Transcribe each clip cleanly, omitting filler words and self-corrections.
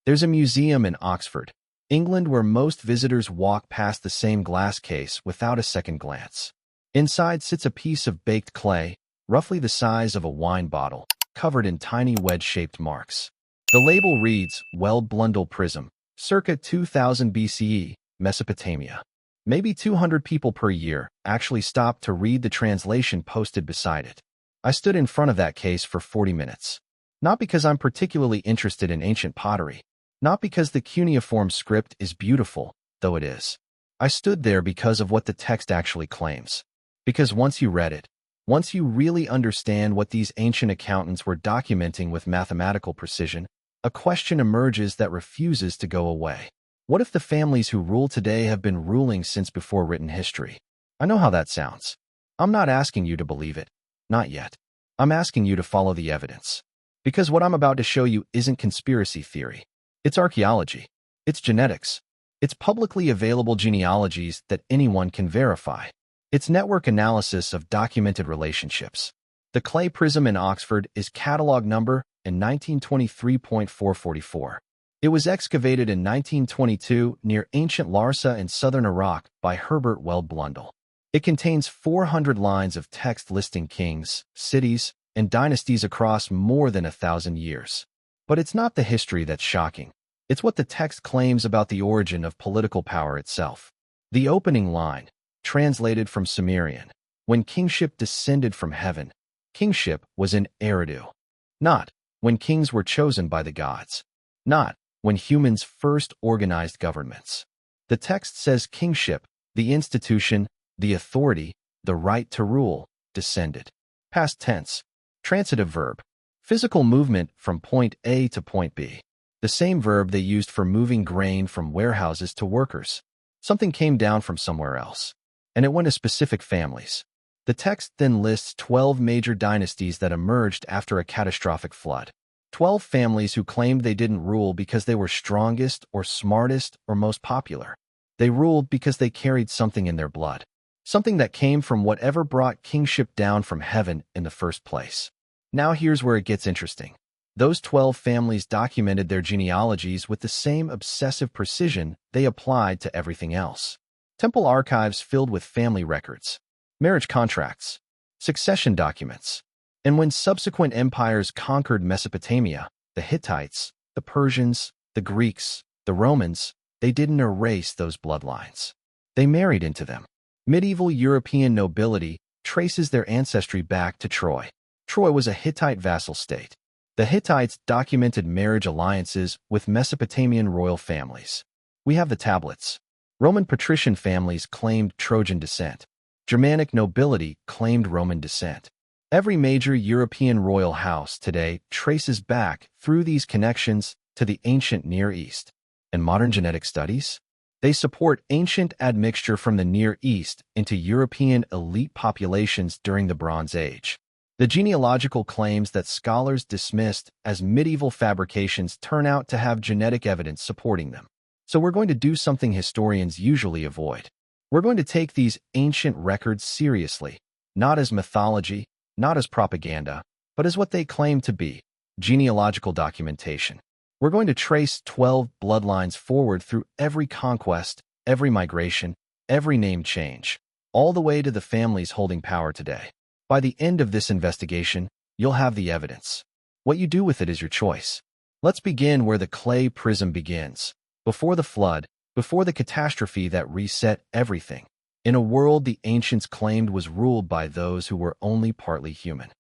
There's a museum in Oxford, England, where most visitors walk past the same glass case without a second glance. Inside sits a piece of baked clay, roughly the size of a wine bottle, covered in tiny wedge-shaped marks. The label reads, Weld Blundell Prism, circa 2000 BCE, Mesopotamia. Maybe 200 people per year actually stop to read the translation posted beside it. I stood in front of that case for 40 minutes. Not because I'm particularly interested in ancient pottery. Not because the cuneiform script is beautiful, though it is. I stood there because of what the text actually claims. Because once you read it, once you really understand what these ancient accountants were documenting with mathematical precision, a question emerges that refuses to go away. What if the families who rule today have been ruling since before written history? I know how that sounds. I'm not asking you to believe it. Not yet. I'm asking you to follow the evidence. Because what I'm about to show you isn't conspiracy theory. It's archaeology. It's genetics. It's publicly available genealogies that anyone can verify. It's network analysis of documented relationships. The clay prism in Oxford is catalog number in 1923.444. It was excavated in 1922 near ancient Larsa in southern Iraq by Herbert Weld Blundell. It contains 400 lines of text listing kings, cities, and dynasties across more than 1,000 years. But it's not the history that's shocking. It's what the text claims about the origin of political power itself. The opening line, translated from Sumerian, when kingship descended from heaven, kingship was in Eridu. Not when kings were chosen by the gods. Not when humans first organized governments. The text says kingship, the institution, the authority, the right to rule, descended. Past tense. Transitive verb. Physical movement from point A to point B. The same verb they used for moving grain from warehouses to workers. Something came down from somewhere else. And it went to specific families. The text then lists 12 major dynasties that emerged after a catastrophic flood. 12 families who claimed they didn't rule because they were strongest or smartest or most popular. They ruled because they carried something in their blood. Something that came from whatever brought kingship down from heaven in the first place. Now here's where it gets interesting. Those 12 families documented their genealogies with the same obsessive precision they applied to everything else. Temple archives filled with family records, marriage contracts, succession documents. And when subsequent empires conquered Mesopotamia, the Hittites, the Persians, the Greeks, the Romans, they didn't erase those bloodlines. They married into them. Medieval European nobility traces their ancestry back to Troy. Troy was a Hittite vassal state. The Hittites documented marriage alliances with Mesopotamian royal families. We have the tablets. Roman patrician families claimed Trojan descent. Germanic nobility claimed Roman descent. Every major European royal house today traces back through these connections to the ancient Near East. And modern genetic studies? They support ancient admixture from the Near East into European elite populations during the Bronze Age. The genealogical claims that scholars dismissed as medieval fabrications turn out to have genetic evidence supporting them. So we're going to do something historians usually avoid. We're going to take these ancient records seriously, not as mythology, not as propaganda, but as what they claim to be, genealogical documentation. We're going to trace 12 bloodlines forward through every conquest, every migration, every name change, all the way to the families holding power today. By the end of this investigation, you'll have the evidence. What you do with it is your choice. Let's begin where the clay prism begins, before the flood, before the catastrophe that reset everything. In a world the ancients claimed was ruled by those who were only partly human.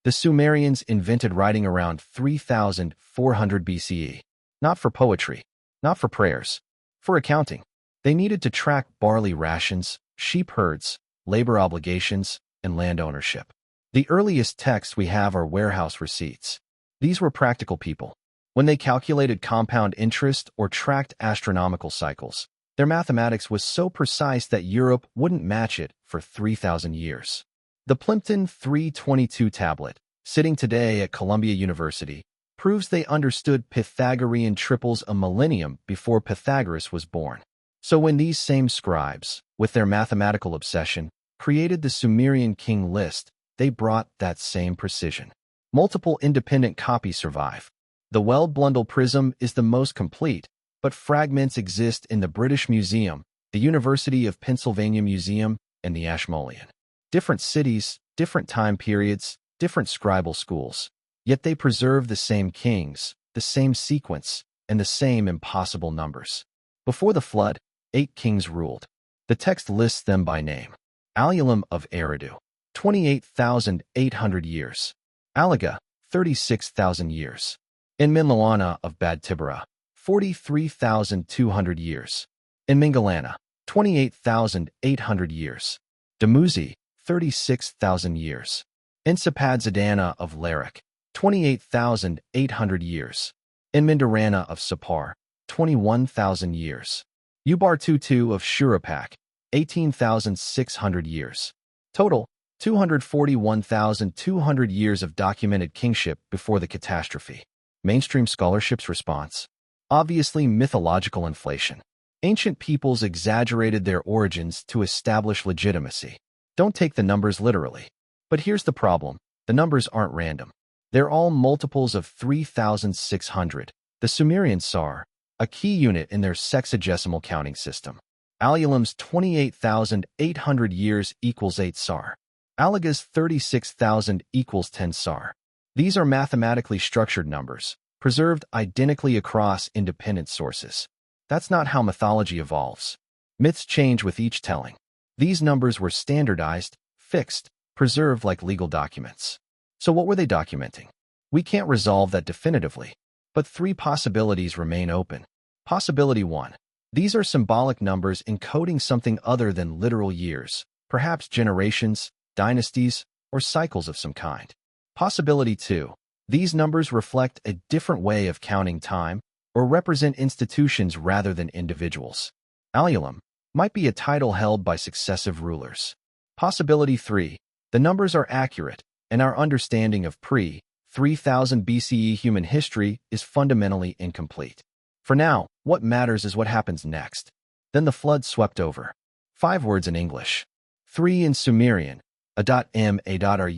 The Sumerians invented writing around 3400 BCE. Not for poetry, not for prayers, for accounting. They needed to track barley rations, sheep herds, labor obligations, and land ownership. The earliest texts we have are warehouse receipts. These were practical people. When they calculated compound interest or tracked astronomical cycles, their mathematics was so precise that Europe wouldn't match it for 3,000 years. The Plimpton 322 tablet, sitting today at Columbia University, proves they understood Pythagorean triples a millennium before Pythagoras was born. So when these same scribes, with their mathematical obsession, created the Sumerian king list, they brought that same precision. Multiple independent copies survive. The Weld Blundell Prism is the most complete, but fragments exist in the British Museum, the University of Pennsylvania Museum, and the Ashmolean. Different cities, different time periods, different scribal schools. Yet they preserve the same kings, the same sequence, and the same impossible numbers. Before the flood, 8 kings ruled. The text lists them by name. Alulim of Eridu, 28,800 years. Aliga, 36,000 years. Mingalana of Bad Tibera, 43,200 years. Mingalana, 28,800 years. Dumuzi, 36,000 years. Sapadzadana of Larsa, 28,800 years. Mindarana of Sapar, 21,000 years. Ubartutu of Shurapak, 18,600 years. Total, 241,200 years of documented kingship before the catastrophe. Mainstream scholarship's response. Obviously mythological inflation. Ancient peoples exaggerated their origins to establish legitimacy. Don't take the numbers literally. But here's the problem. The numbers aren't random. They're all multiples of 3,600. The Sumerian sar, a key unit in their sexagesimal counting system. Alulim's 28,800 years equals 8 sar. Aliga's 36,000 equals 10 sar. These are mathematically structured numbers, preserved identically across independent sources. That's not how mythology evolves. Myths change with each telling. These numbers were standardized, fixed, preserved like legal documents. So what were they documenting? We can't resolve that definitively, but 3 possibilities remain open. Possibility 1. These are symbolic numbers encoding something other than literal years, perhaps generations, dynasties, or cycles of some kind. Possibility 2. These numbers reflect a different way of counting time or represent institutions rather than individuals. Alulim might be a title held by successive rulers. Possibility 3. The numbers are accurate, and our understanding of pre-3000 BCE human history is fundamentally incomplete. For now, what matters is what happens next. Then the flood swept over. 5 words in English. 3 in Sumerian. A.M.A.Ruba.ur.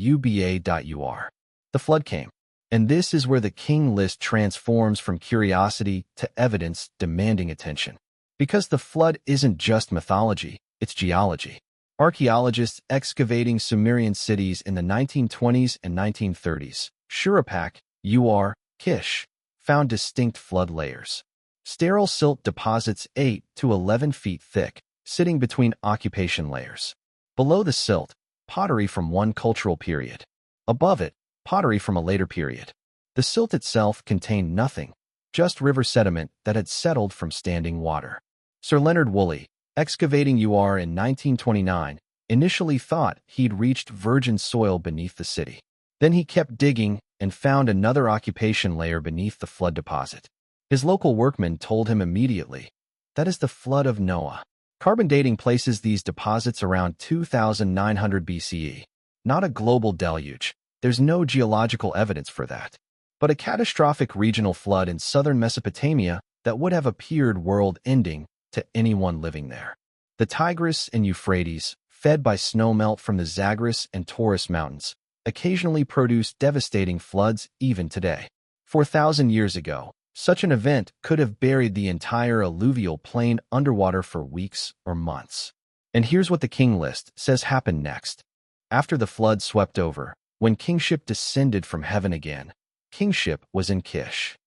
The flood came. And this is where the king list transforms from curiosity to evidence demanding attention. Because the flood isn't just mythology, it's geology. Archaeologists excavating Sumerian cities in the 1920s and 1930s, Shurapak, Uruk, Kish, found distinct flood layers. Sterile silt deposits 8 to 11 feet thick, sitting between occupation layers. Below the silt, pottery from one cultural period. Above it, pottery from a later period. The silt itself contained nothing, just river sediment that had settled from standing water. Sir Leonard Woolley, excavating Uruk in 1929, initially thought he'd reached virgin soil beneath the city. Then he kept digging and found another occupation layer beneath the flood deposit. His local workmen told him immediately, that is the flood of Noah. Carbon dating places these deposits around 2900 BCE. Not a global deluge. There's no geological evidence for that. But a catastrophic regional flood in southern Mesopotamia that would have appeared world-ending to anyone living there. The Tigris and Euphrates, fed by snowmelt from the Zagros and Taurus mountains, occasionally produce devastating floods even today. 4,000 years ago, such an event could have buried the entire alluvial plain underwater for weeks or months. And here's what the king list says happened next. After the flood swept over, when kingship descended from heaven again, kingship was in Kish.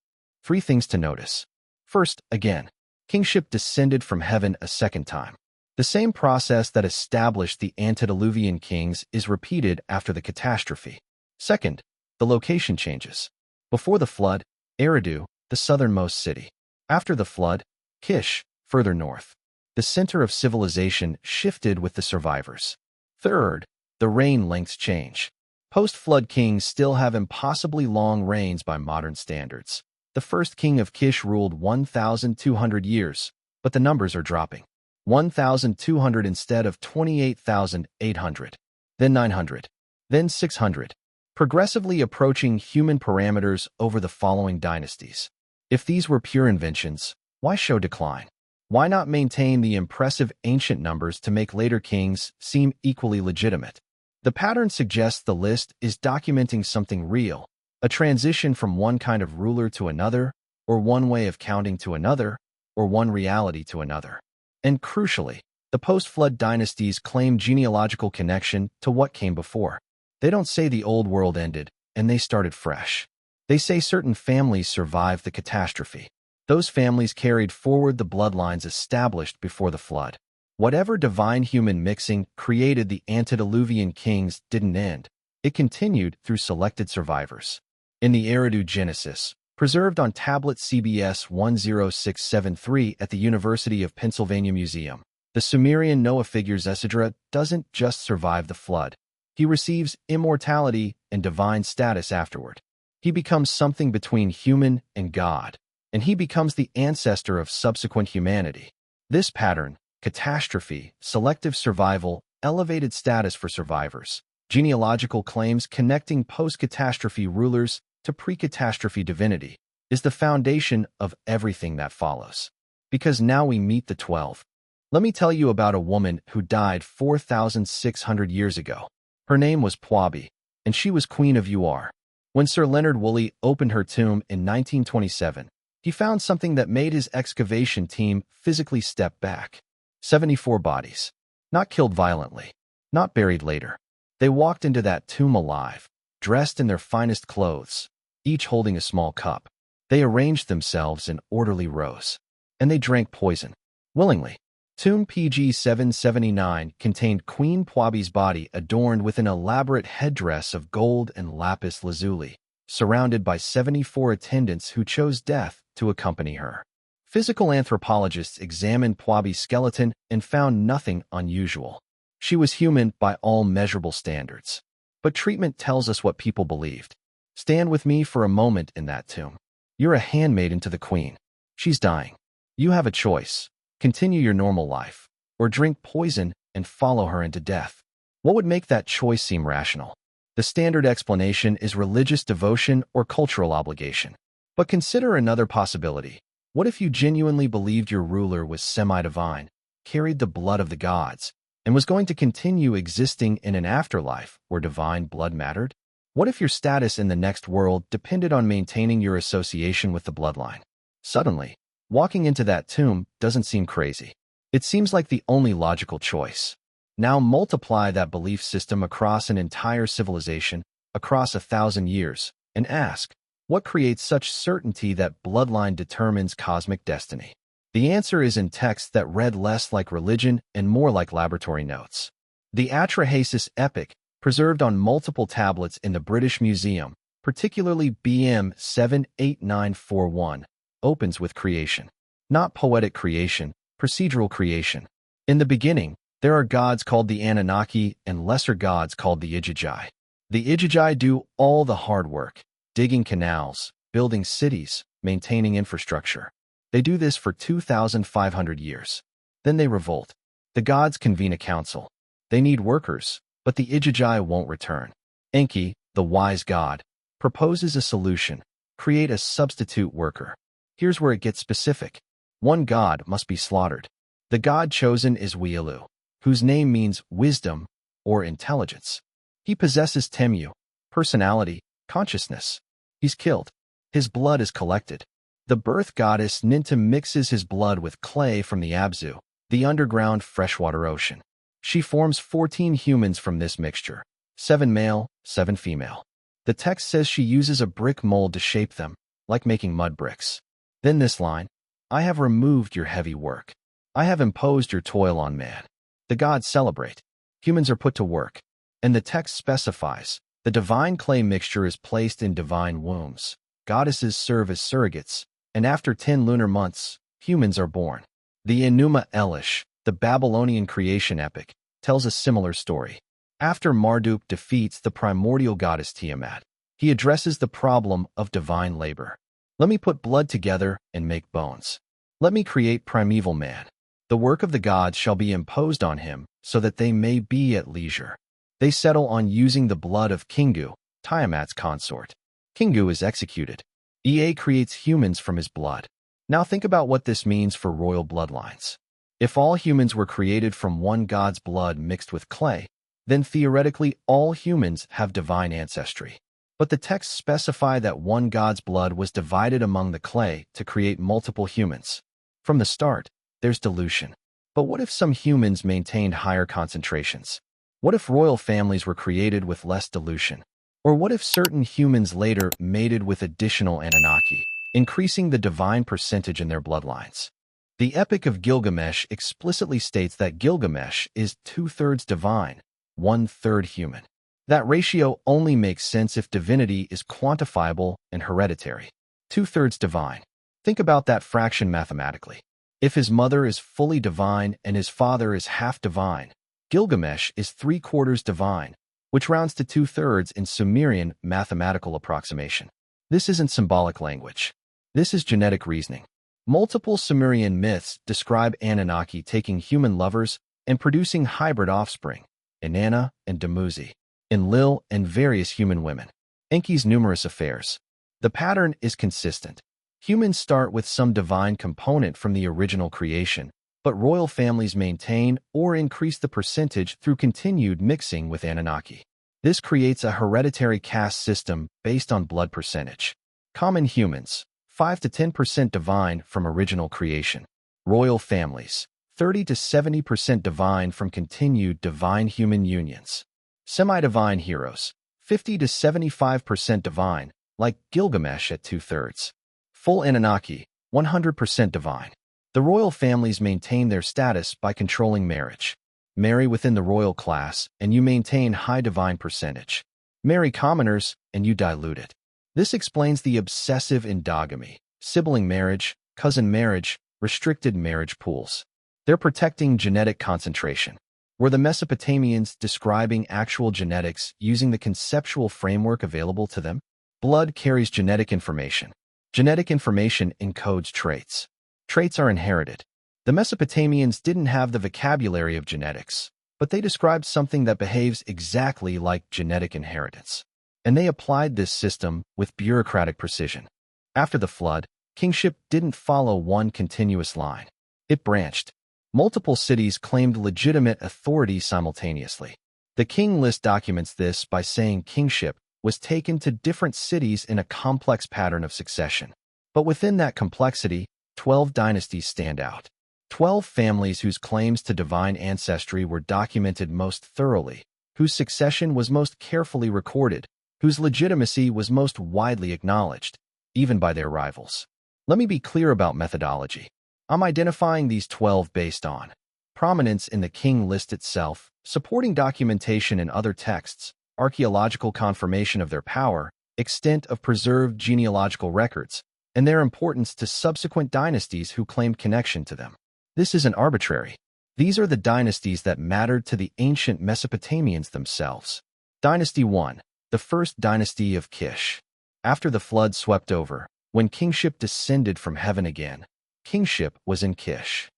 3 things to notice. First, again, kingship descended from heaven a second time. The same process that established the antediluvian kings is repeated after the catastrophe. Second, the location changes. Before the flood, Eridu, the southernmost city. After the flood, Kish, further north. The center of civilization shifted with the survivors. Third, the reign lengths change. Post-flood kings still have impossibly long reigns by modern standards. The first king of Kish ruled 1,200 years, but the numbers are dropping. 1,200 instead of 28,800. Then 900. Then 600. Progressively approaching human parameters over the following dynasties. If these were pure inventions, why show decline? Why not maintain the impressive ancient numbers to make later kings seem equally legitimate? The pattern suggests the list is documenting something real, A transition from one kind of ruler to another, or one way of counting to another, or one reality to another. And crucially, the post-flood dynasties claim genealogical connection to what came before. They don't say the old world ended, and they started fresh. They say certain families survived the catastrophe. Those families carried forward the bloodlines established before the flood. Whatever divine-human mixing created the antediluvian kings didn't end. It continued through selected survivors. In the Eridu Genesis, preserved on tablet CBS 10673 at the University of Pennsylvania Museum, the Sumerian Noah figure Esdras doesn't just survive the flood. He receives immortality and divine status afterward. He becomes something between human and God, and he becomes the ancestor of subsequent humanity. This pattern, catastrophe, selective survival, elevated status for survivors, genealogical claims connecting post-catastrophe rulers to pre-catastrophe divinity, is the foundation of everything that follows. Because now we meet the 12. Let me tell you about a woman who died 4,600 years ago. Her name was Pwabi, and she was Queen of Ur. When Sir Leonard Woolley opened her tomb in 1927, he found something that made his excavation team physically step back. 74 bodies. Not killed violently. Not buried later. They walked into that tomb alive, dressed in their finest clothes, each holding a small cup. They arranged themselves in orderly rows. And they drank poison. Willingly. Tomb PG 779 contained Queen Pwabi's body adorned with an elaborate headdress of gold and lapis lazuli, surrounded by 74 attendants who chose death to accompany her. Physical anthropologists examined Pwabi's skeleton and found nothing unusual. She was human by all measurable standards. But treatment tells us what people believed. Stand with me for a moment in that tomb. You're a handmaiden to the queen. She's dying. You have a choice. Continue your normal life, or drink poison and follow her into death. What would make that choice seem rational? The standard explanation is religious devotion or cultural obligation. But consider another possibility. What if you genuinely believed your ruler was semi-divine, carried the blood of the gods, and was going to continue existing in an afterlife where divine blood mattered? What if your status in the next world depended on maintaining your association with the bloodline? Suddenly, walking into that tomb doesn't seem crazy. It seems like the only logical choice. Now multiply that belief system across an entire civilization, across 1,000 years, and ask, what creates such certainty that bloodline determines cosmic destiny? The answer is in texts that read less like religion and more like laboratory notes. The Atrahasis epic, preserved on multiple tablets in the British Museum, particularly BM 78941, opens with creation. Not poetic creation, procedural creation. In the beginning, there are gods called the Anunnaki and lesser gods called the Igigi. The Igigi do all the hard work, digging canals, building cities, maintaining infrastructure. They do this for 2,500 years. Then they revolt. The gods convene a council. They need workers, but the Igigi won't return. Enki, the wise god, proposes a solution. Create a substitute worker. Here's where it gets specific. One god must be slaughtered. The god chosen is Wielu, whose name means wisdom or intelligence. He possesses Temu, personality, consciousness. He's killed. His blood is collected. The birth goddess Ninta mixes his blood with clay from the Abzu, the underground freshwater ocean. She forms 14 humans from this mixture, 7 male, 7 female. The text says she uses a brick mold to shape them, like making mud bricks. Then this line, I have removed your heavy work. I have imposed your toil on man. The gods celebrate. Humans are put to work. And the text specifies, the divine clay mixture is placed in divine wombs. Goddesses serve as surrogates, and after 10 lunar months, humans are born. The Enuma Elish, the Babylonian creation epic, tells a similar story. After Marduk defeats the primordial goddess Tiamat, he addresses the problem of divine labor. Let me put blood together and make bones. Let me create primeval man. The work of the gods shall be imposed on him, so that they may be at leisure. They settle on using the blood of Kingu, Tiamat's consort. Kingu is executed. Ea creates humans from his blood. Now think about what this means for royal bloodlines. If all humans were created from one god's blood mixed with clay, then theoretically all humans have divine ancestry. but the texts specify that one god's blood was divided among the clay to create multiple humans. From the start, there's dilution. But what if some humans maintained higher concentrations? What if royal families were created with less dilution? Or what if certain humans later mated with additional Anunnaki, increasing the divine percentage in their bloodlines? The Epic of Gilgamesh explicitly states that Gilgamesh is 2/3 divine, 1/3 human. That ratio only makes sense if divinity is quantifiable and hereditary. 2/3 divine. Think about that fraction mathematically. If his mother is fully divine and his father is half divine, Gilgamesh is 3/4 divine, which rounds to 2/3 in Sumerian mathematical approximation. This isn't symbolic language. This is genetic reasoning. Multiple Sumerian myths describe Anunnaki taking human lovers and producing hybrid offspring, Inanna and Dumuzi, Enlil and various human women. Enki's numerous affairs. The pattern is consistent. Humans start with some divine component from the original creation, but royal families maintain or increase the percentage through continued mixing with Anunnaki. This creates a hereditary caste system based on blood percentage. Common humans, 5 to 10% divine from original creation. Royal families, 30 to 70% divine from continued divine human unions. Semi-divine heroes, 50 to 75% divine, like Gilgamesh at 2/3. Full Anunnaki, 100% divine. The royal families maintain their status by controlling marriage. Marry within the royal class, and you maintain high divine percentage. Marry commoners, and you dilute it. This explains the obsessive endogamy, sibling marriage, cousin marriage, restricted marriage pools. They're protecting genetic concentration. Were the Mesopotamians describing actual genetics using the conceptual framework available to them? Blood carries genetic information. Genetic information encodes traits. Traits are inherited. The Mesopotamians didn't have the vocabulary of genetics, but they described something that behaves exactly like genetic inheritance. And they applied this system with bureaucratic precision. After the flood, kingship didn't follow one continuous line. It branched. Multiple cities claimed legitimate authority simultaneously. The king list documents this by saying kingship was taken to different cities in a complex pattern of succession. But within that complexity, 12 dynasties stand out. 12 families whose claims to divine ancestry were documented most thoroughly, whose succession was most carefully recorded, whose legitimacy was most widely acknowledged, even by their rivals. Let me be clear about methodology. I'm identifying these 12 based on prominence in the king list itself, supporting documentation in other texts, archaeological confirmation of their power, extent of preserved genealogical records, and their importance to subsequent dynasties who claimed connection to them. This isn't arbitrary. These are the dynasties that mattered to the ancient Mesopotamians themselves. Dynasty 1, the first dynasty of Kish. After the flood swept over, when kingship descended from heaven again, kingship was in Kish.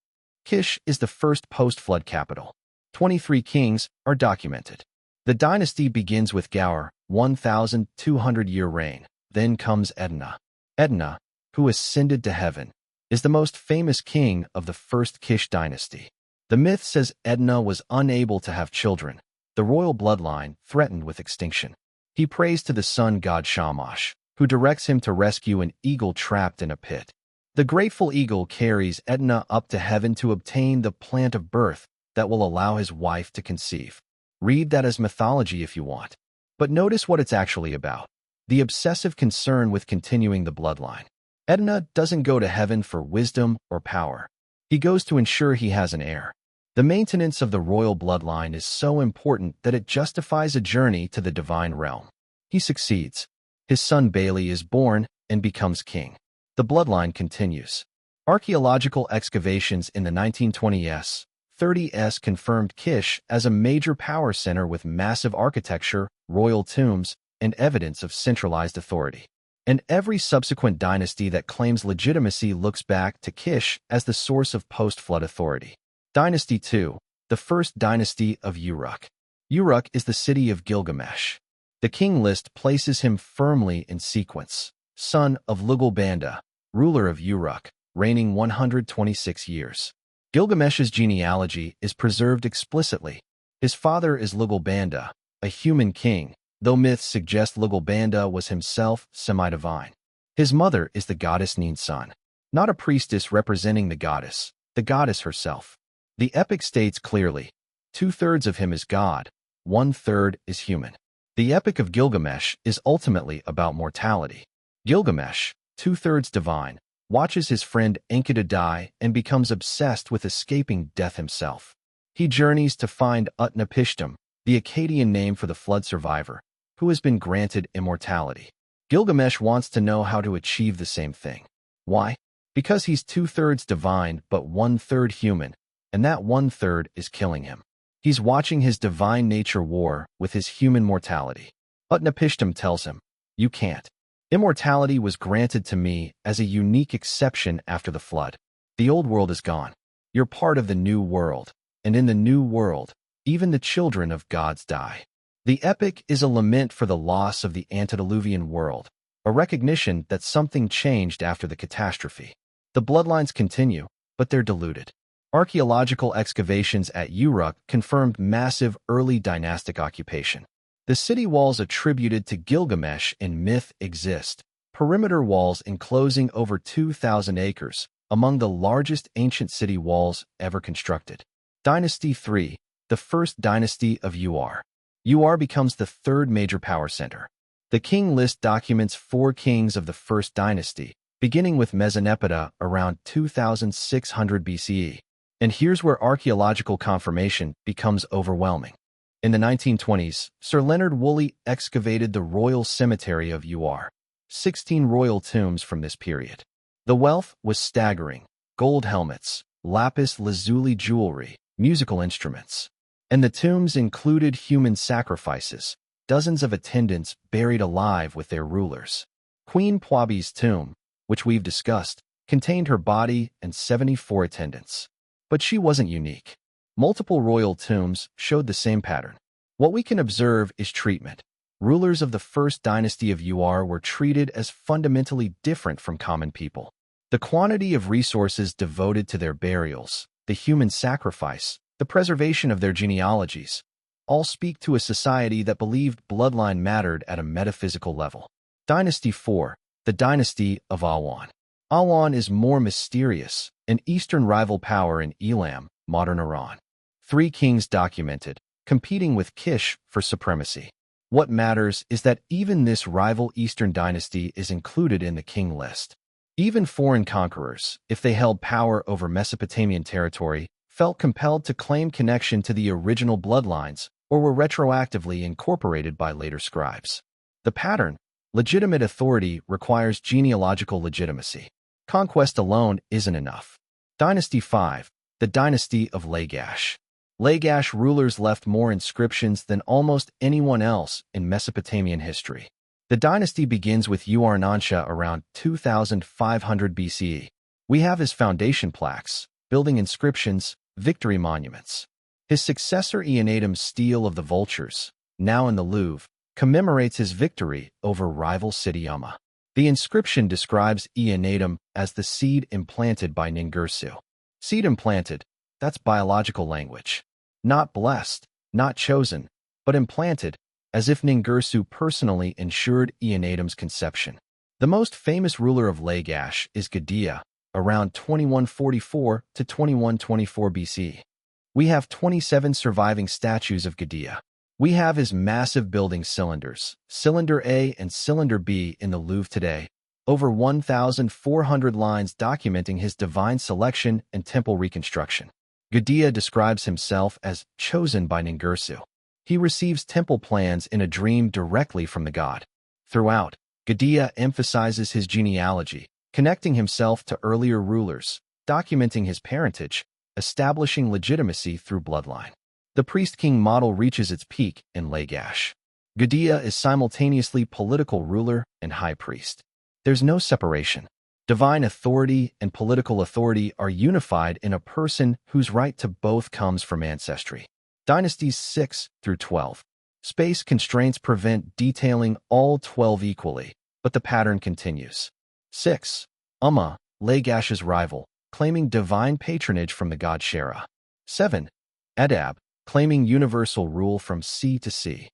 Kish is the first post-flood capital. 23 kings are documented. The dynasty begins with Gaur, 1,200-year reign. Then comes Edna. Edna, who ascended to heaven, is the most famous king of the first Kish dynasty. The myth says Edna was unable to have children, the royal bloodline threatened with extinction. He prays to the sun god Shamash, who directs him to rescue an eagle trapped in a pit. The grateful eagle carries Edna up to heaven to obtain the plant of birth that will allow his wife to conceive. Read that as mythology if you want. But notice what it's actually about. The obsessive concern with continuing the bloodline. Edna doesn't go to heaven for wisdom or power. He goes to ensure he has an heir. The maintenance of the royal bloodline is so important that it justifies a journey to the divine realm. He succeeds. His son Bailey is born and becomes king. The bloodline continues. Archaeological excavations in the 1920s, 30s confirmed Kish as a major power center with massive architecture, royal tombs, and evidence of centralized authority. And every subsequent dynasty that claims legitimacy looks back to Kish as the source of post-flood authority. Dynasty 2, the first dynasty of Uruk. Uruk is the city of Gilgamesh. The king list places him firmly in sequence. Son of Lugalbanda, ruler of Uruk, reigning 126 years. Gilgamesh's genealogy is preserved explicitly. His father is Lugalbanda, a human king, though myths suggest Lugalbanda was himself semi-divine. His mother is the goddess Ninsun, not a priestess representing the goddess herself. The epic states clearly, 2/3 of him is God, 1/3 is human. The Epic of Gilgamesh is ultimately about mortality. Gilgamesh, 2/3 divine, watches his friend Enkidu die and becomes obsessed with escaping death himself. He journeys to find Utnapishtim, the Akkadian name for the flood survivor, who has been granted immortality. Gilgamesh wants to know how to achieve the same thing. Why? Because he's 2/3 divine but 1/3 human, and that 1/3 is killing him. He's watching his divine nature war with his human mortality. Utnapishtim tells him, "You can't. Immortality was granted to me as a unique exception after the flood. The old world is gone. You're part of the new world, and in the new world, even the children of gods die." The epic is a lament for the loss of the antediluvian world, a recognition that something changed after the catastrophe. The bloodlines continue, but they're diluted. Archaeological excavations at Uruk confirmed massive early dynastic occupation. The city walls attributed to Gilgamesh in myth exist, perimeter walls enclosing over 2,000 acres, among the largest ancient city walls ever constructed. Dynasty 3, the first dynasty of Ur. Ur becomes the third major power center. The king list documents 4 kings of the first dynasty, beginning with Mesonepoda around 2600 BCE. And here's where archaeological confirmation becomes overwhelming. In the 1920s, Sir Leonard Woolley excavated the royal cemetery of Ur, 16 royal tombs from this period. The wealth was staggering: gold helmets, lapis lazuli jewelry, musical instruments. And the tombs included human sacrifices, dozens of attendants buried alive with their rulers. Queen Pwabi's tomb, which we've discussed, contained her body and 74 attendants. But she wasn't unique. Multiple royal tombs showed the same pattern. What we can observe is treatment. Rulers of the first dynasty of Ur were treated as fundamentally different from common people. The quantity of resources devoted to their burials, the human sacrifice, the preservation of their genealogies, all speak to a society that believed bloodline mattered at a metaphysical level. Dynasty 4, the dynasty of Awan. Awan is more mysterious, an eastern rival power in Elam, modern Iran. 3 kings documented, competing with Kish for supremacy. What matters is that even this rival eastern dynasty is included in the king list. Even foreign conquerors, if they held power over Mesopotamian territory, felt compelled to claim connection to the original bloodlines or were retroactively incorporated by later scribes. The pattern: legitimate authority requires genealogical legitimacy. Conquest alone isn't enough. Dynasty 5, the dynasty of Lagash. Lagash rulers left more inscriptions than almost anyone else in Mesopotamian history. The dynasty begins with Ur-Nansha around 2500 BCE. We have his foundation plaques, building inscriptions, victory monuments. His successor Eonatum's Stele of the Vultures, now in the Louvre, commemorates his victory over rival city Umma. The inscription describes Eonatum as the seed implanted by Ningirsu. Seed implanted, that's biological language. Not blessed, not chosen, but implanted, as if Ningirsu personally ensured Eonatum's conception. The most famous ruler of Lagash is Gudea, around 2144 to 2124 BC. We have 27 surviving statues of Gudea. We have his massive building cylinders, Cylinder A and Cylinder B in the Louvre today, over 1,400 lines documenting his divine selection and temple reconstruction. Gudea describes himself as chosen by Ningirsu. He receives temple plans in a dream directly from the god. Throughout, Gudea emphasizes his genealogy, connecting himself to earlier rulers, documenting his parentage, establishing legitimacy through bloodline. The priest-king model reaches its peak in Lagash. Gudea is simultaneously political ruler and high priest. There's no separation. Divine authority and political authority are unified in a person whose right to both comes from ancestry. Dynasties 6 through 12. Space constraints prevent detailing all 12 equally, but the pattern continues. 6. Umma, Lagash's rival, claiming divine patronage from the god Shera. 7. Edab, claiming universal rule from sea to sea.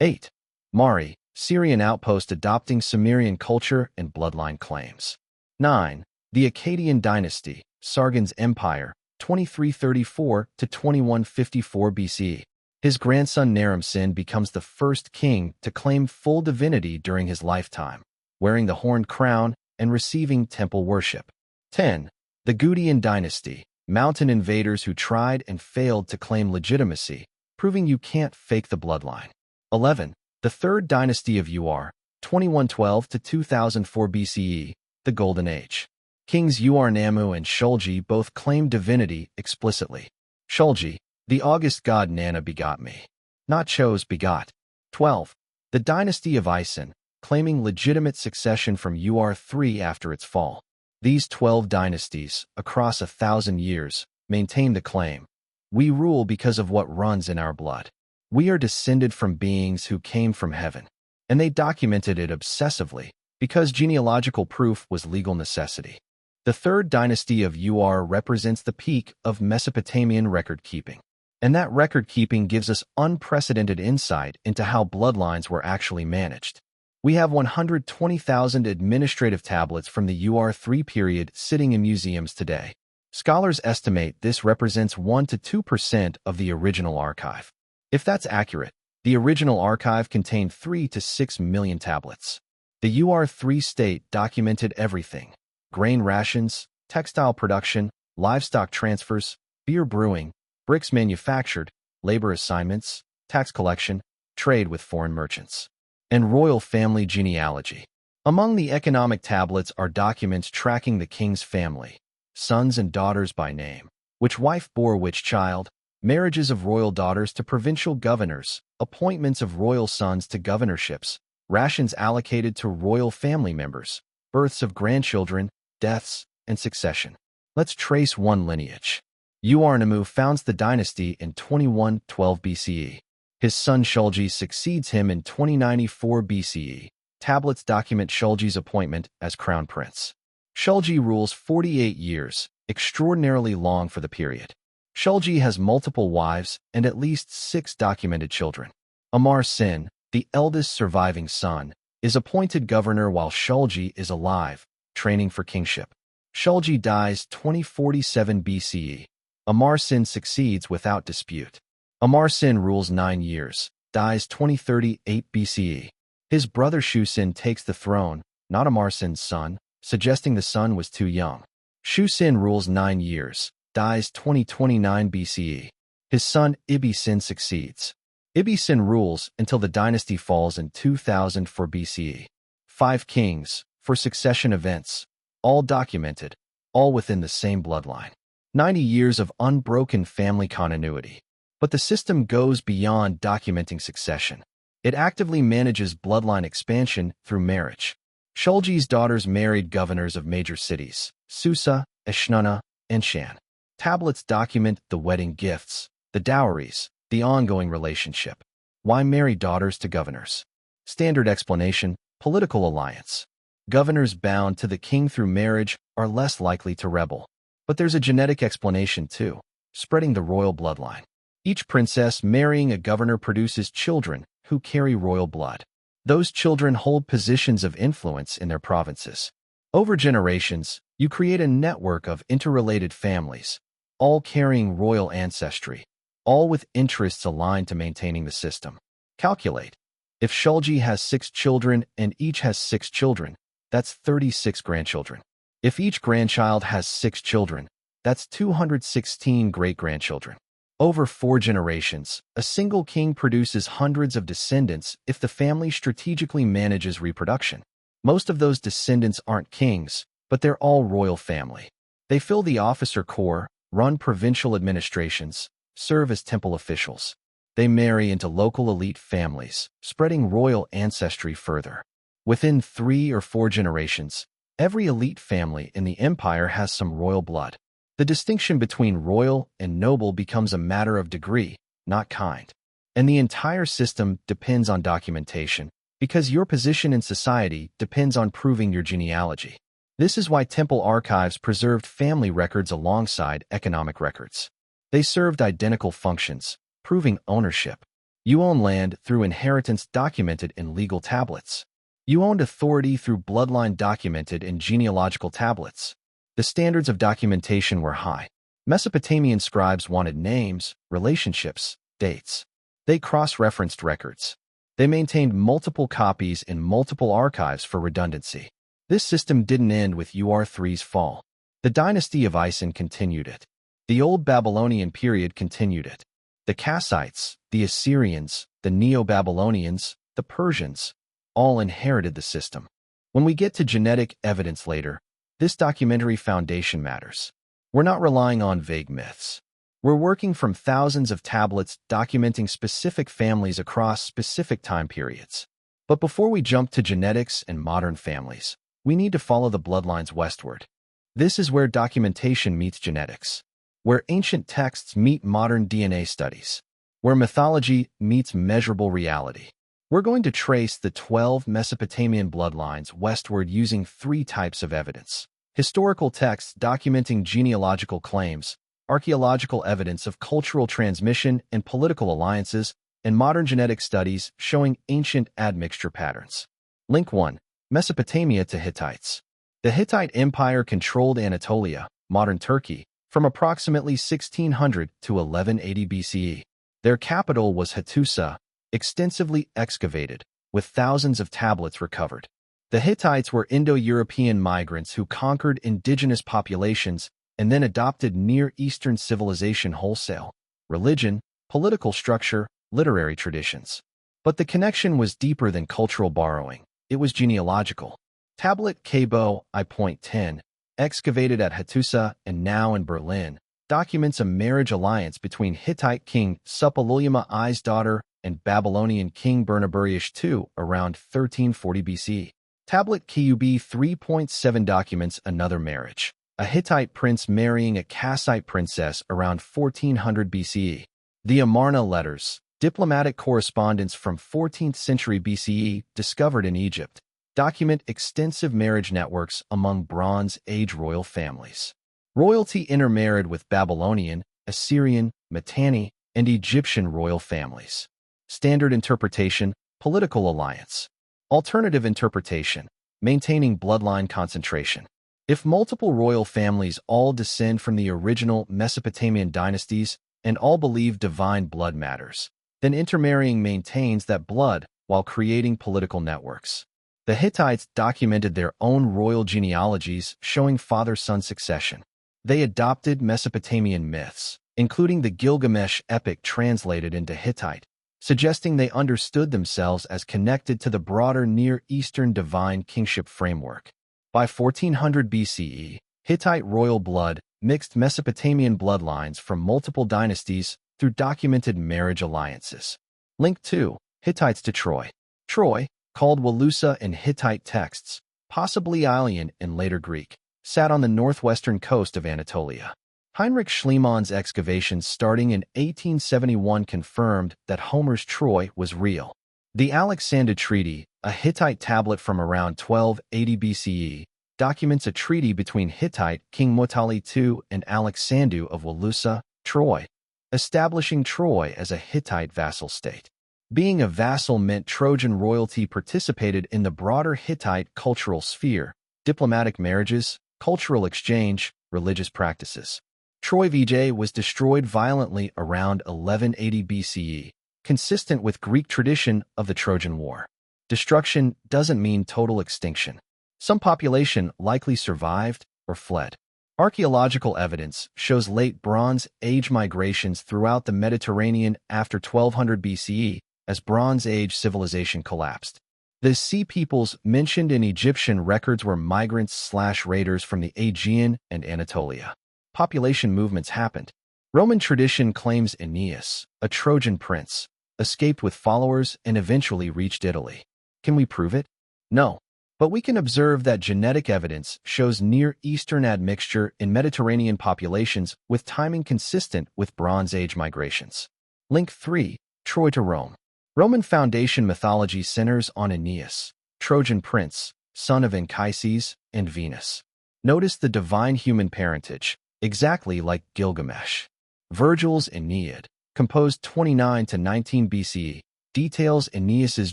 8. Mari, Syrian outpost adopting Sumerian culture and bloodline claims. 9. The Akkadian Dynasty, Sargon's Empire, 2334 to 2154 BCE. His grandson Naram-Sin becomes the first king to claim full divinity during his lifetime, wearing the horned crown and receiving temple worship. 10. The Gutian Dynasty, mountain invaders who tried and failed to claim legitimacy, proving you can't fake the bloodline. 11. The Third Dynasty of Ur, 2112 to 2004 BCE, the Golden Age. Kings Nammu and Shulgi both claim divinity explicitly. Shulgi, the august god Nana begot me, not chose begot. 12. The Dynasty of Isin, claiming legitimate succession from Ur3 after its fall. These 12 dynasties, across 1,000 years, maintain the claim. We rule because of what runs in our blood. We are descended from beings who came from heaven, and they documented it obsessively because genealogical proof was legal necessity. The Third Dynasty of Ur represents the peak of Mesopotamian record-keeping, and that record-keeping gives us unprecedented insight into how bloodlines were actually managed. We have 120,000 administrative tablets from the Ur3 period sitting in museums today. Scholars estimate this represents 1 to 2% of the original archive. If that's accurate, the original archive contained 3 to 6 million tablets. The Ur3 state documented everything: grain rations, textile production, livestock transfers, beer brewing, bricks manufactured, labor assignments, tax collection, trade with foreign merchants, and royal family genealogy. Among the economic tablets are documents tracking the king's family, sons and daughters by name, which wife bore which child, marriages of royal daughters to provincial governors, appointments of royal sons to governorships, rations allocated to royal family members, births of grandchildren, deaths, and succession. Let's trace one lineage. Nammu founds the dynasty in 2112 BCE. His son Shulgi succeeds him in 2094 BCE. Tablets document Shulgi's appointment as crown prince. Shulgi rules 48 years, extraordinarily long for the period. Shulgi has multiple wives and at least 6 documented children. Ibbi Sin, the eldest surviving son, is appointed governor while Shulgi is alive, training for kingship. Shulgi dies 2047 BCE. Ibbi Sin succeeds without dispute. Ibbi Sin rules 9 years, dies 2038 BCE. His brother Shu-Sin takes the throne, not Ibbi Sin's son, suggesting the son was too young. Shu-Sin rules 9 years, dies 2029 BCE. His son Ibbi Sin succeeds. Ibbi Sin rules until the dynasty falls in 2004 BCE. 5 kings, for succession events, all documented, all within the same bloodline. 90 years of unbroken family continuity. But the system goes beyond documenting succession. It actively manages bloodline expansion through marriage. Shulgi's daughters married governors of major cities, Susa, Eshnunna, and Shan. Tablets document the wedding gifts, the dowries, the ongoing relationship. Why marry daughters to governors? Standard explanation: political alliance. Governors bound to the king through marriage are less likely to rebel. But there's a genetic explanation too: spreading the royal bloodline. Each princess marrying a governor produces children who carry royal blood. Those children hold positions of influence in their provinces. Over generations, you create a network of interrelated families, all carrying royal ancestry, all with interests aligned to maintaining the system. Calculate. If Shulgi has 6 children and each has 6 children, that's 36 grandchildren. If each grandchild has 6 children, that's 216 great-grandchildren. Over 4 generations, a single king produces hundreds of descendants if the family strategically manages reproduction. Most of those descendants aren't kings, but they're all royal family. They fill the officer corps, run provincial administrations, serve as temple officials. They marry into local elite families, spreading royal ancestry further. Within 3 or 4 generations, every elite family in the empire has some royal blood. The distinction between royal and noble becomes a matter of degree, not kind. And the entire system depends on documentation, because your position in society depends on proving your genealogy. This is why temple archives preserved family records alongside economic records. They served identical functions, proving ownership. You own land through inheritance documented in legal tablets. You owned authority through bloodline documented in genealogical tablets. The standards of documentation were high. Mesopotamian scribes wanted names, relationships, dates. They cross-referenced records. They maintained multiple copies in multiple archives for redundancy. This system didn't end with UR3's fall. The dynasty of Isin continued it. The Old Babylonian period continued it. The Kassites, the Assyrians, the Neo-Babylonians, the Persians, all inherited the system. When we get to genetic evidence later, this documentary foundation matters. We're not relying on vague myths. We're working from thousands of tablets documenting specific families across specific time periods. But before we jump to genetics and modern families, we need to follow the bloodlines westward. This is where documentation meets genetics, where ancient texts meet modern DNA studies, where mythology meets measurable reality. We're going to trace the 12 Mesopotamian bloodlines westward using 3 types of evidence: historical texts documenting genealogical claims, archaeological evidence of cultural transmission and political alliances, and modern genetic studies showing ancient admixture patterns. Link 1. Mesopotamia to Hittites. The Hittite Empire controlled Anatolia, modern Turkey, from approximately 1600 to 1180 BCE. Their capital was Hattusa, extensively excavated, with thousands of tablets recovered. The Hittites were Indo-European migrants who conquered indigenous populations and then adopted Near Eastern civilization wholesale: religion, political structure, literary traditions. But the connection was deeper than cultural borrowing. It was genealogical. Tablet Kabo I.10, excavated at Hattusa and now in Berlin, documents a marriage alliance between Hittite king Suppiluliuma I's daughter and Babylonian king Bernaburius II around 1340 BC. Tablet Kub 3.7 documents another marriage: a Hittite prince marrying a Kassite princess around 1400 BCE. The Amarna letters, diplomatic correspondence from 14th century BCE discovered in Egypt, document extensive marriage networks among Bronze Age royal families. Royalty intermarried with Babylonian, Assyrian, Mitanni, and Egyptian royal families. Standard interpretation: political alliance. Alternative interpretation: maintaining bloodline concentration. If multiple royal families all descend from the original Mesopotamian dynasties and all believe divine blood matters, then intermarrying maintains that blood while creating political networks. The Hittites documented their own royal genealogies showing father-son succession. They adopted Mesopotamian myths, including the Gilgamesh epic translated into Hittite, suggesting they understood themselves as connected to the broader Near Eastern divine kingship framework. By 1400 BCE, Hittite royal blood mixed Mesopotamian bloodlines from multiple dynasties through documented marriage alliances. Link 2. Hittites to Troy. Troy, called Walusa in Hittite texts, possibly Ilian in later Greek, sat on the northwestern coast of Anatolia. Heinrich Schliemann's excavations starting in 1871 confirmed that Homer's Troy was real. The Alexander Treaty, a Hittite tablet from around 1280 BCE, documents a treaty between Hittite King Mutali II and Alexandu of Walusa, Troy, establishing Troy as a Hittite vassal state. Being a vassal meant Trojan royalty participated in the broader Hittite cultural sphere: diplomatic marriages, cultural exchange, religious practices. Troy VJ was destroyed violently around 1180 BCE, consistent with Greek tradition of the Trojan War. Destruction doesn't mean total extinction. Some population likely survived or fled. Archaeological evidence shows late Bronze Age migrations throughout the Mediterranean after 1200 BCE as Bronze Age civilization collapsed. The Sea peoples mentioned in Egyptian records were migrants/raiders from the Aegean and Anatolia. Population movements happened. Roman tradition claims Aeneas, a Trojan prince, escaped with followers and eventually reached Italy. Can we prove it? No. But we can observe that genetic evidence shows Near Eastern admixture in Mediterranean populations with timing consistent with Bronze Age migrations. Link 3. Troy to Rome. Roman foundation mythology centers on Aeneas, Trojan prince, son of Anchises and Venus. Notice the divine human parentage, exactly like Gilgamesh. Virgil's Aeneid, composed 29 to 19 BCE, details Aeneas's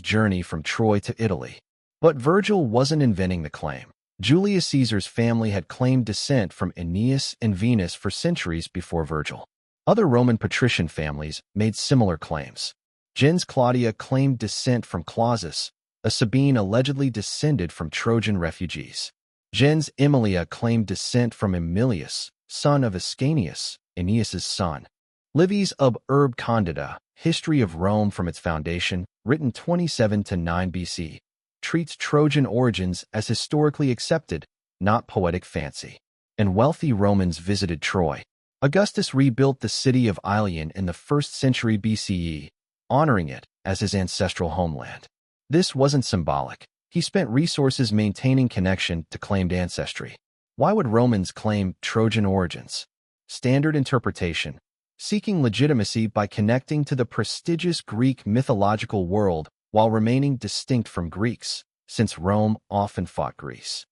journey from Troy to Italy. But Virgil wasn't inventing the claim. Julius Caesar's family had claimed descent from Aeneas and Venus for centuries before Virgil. Other Roman patrician families made similar claims. Gens Claudia claimed descent from Clausus, a Sabine allegedly descended from Trojan refugees. Gens Aemilia claimed descent from Aemilius, son of Ascanius, Aeneas's son. Livy's Ob Urb Condita, History of Rome from its Foundation, written 27 to 9 BC, treats Trojan origins as historically accepted, not poetic fancy. And wealthy Romans visited Troy. Augustus rebuilt the city of Ilion in the 1st century BCE, honoring it as his ancestral homeland. This wasn't symbolic. He spent resources maintaining connection to claimed ancestry. Why would Romans claim Trojan origins? Standard interpretation: seeking legitimacy by connecting to the prestigious Greek mythological world while remaining distinct from Greeks, since Rome often fought Greece.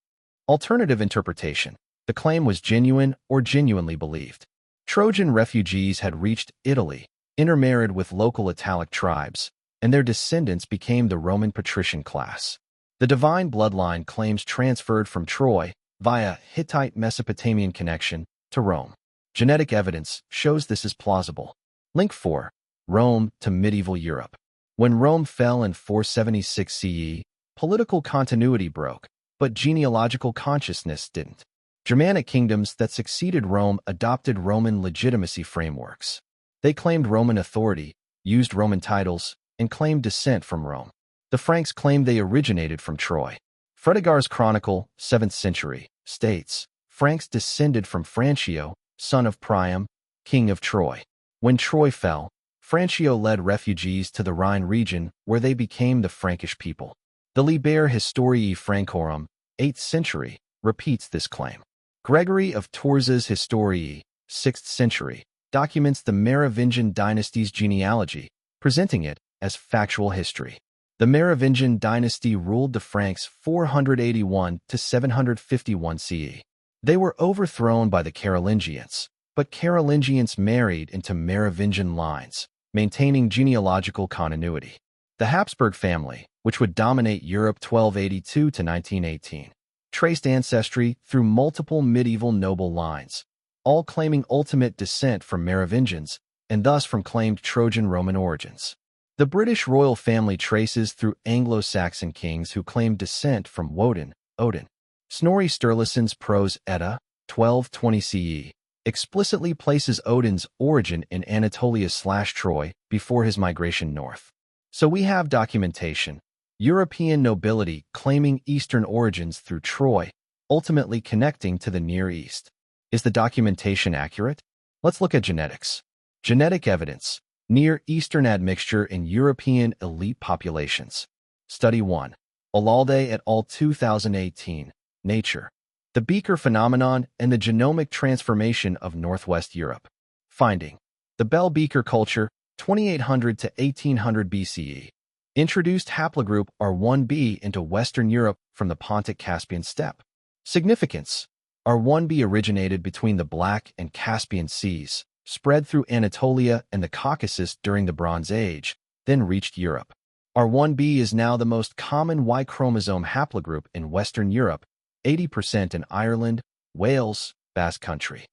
Alternative interpretation: the claim was genuine or genuinely believed. Trojan refugees had reached Italy, intermarried with local Italic tribes, and their descendants became the Roman patrician class. The divine bloodline claims transferred from Troy, via Hittite Mesopotamian connection, to Rome. Genetic evidence shows this is plausible. Link 4. Rome to medieval Europe. When Rome fell in 476 CE, political continuity broke, but genealogical consciousness didn't. Germanic kingdoms that succeeded Rome adopted Roman legitimacy frameworks. They claimed Roman authority, used Roman titles, and claimed descent from Rome. The Franks claimed they originated from Troy. Fredegar's Chronicle, 7th century, states, Franks descended from Francio, son of Priam, king of Troy. When Troy fell, Francio led refugees to the Rhine region where they became the Frankish people. The Liber Historiae Francorum, 8th century, repeats this claim. Gregory of Tours' Historiae, 6th century, documents the Merovingian dynasty's genealogy, presenting it as factual history. The Merovingian dynasty ruled the Franks 481 to 751 CE. They were overthrown by the Carolingians, but Carolingians married into Merovingian lines, maintaining genealogical continuity. The Habsburg family, which would dominate Europe 1282 to 1918, traced ancestry through multiple medieval noble lines, all claiming ultimate descent from Merovingians and thus from claimed Trojan Roman origins. The British royal family traces through Anglo-Saxon kings who claimed descent from Woden, Odin. Snorri Sturluson's Prose Edda, 1220 CE, explicitly places Odin's origin in Anatolia/Troy before his migration north. So we have documentation: European nobility claiming Eastern origins through Troy, ultimately connecting to the Near East. Is the documentation accurate? Let's look at genetics. Genetic evidence: Near Eastern admixture in European elite populations. Study 1. Olalde et al. 2018. Nature. The Beaker Phenomenon and the Genomic Transformation of Northwest Europe. Finding: the Bell Beaker culture, 2800 to 1800 BCE, introduced haplogroup R1b into Western Europe from the Pontic-Caspian steppe. Significance: R1b originated between the Black and Caspian Seas, spread through Anatolia and the Caucasus during the Bronze Age, then reached Europe. R1b is now the most common Y chromosome haplogroup in Western Europe, 80% in Ireland, Wales, Basque Country.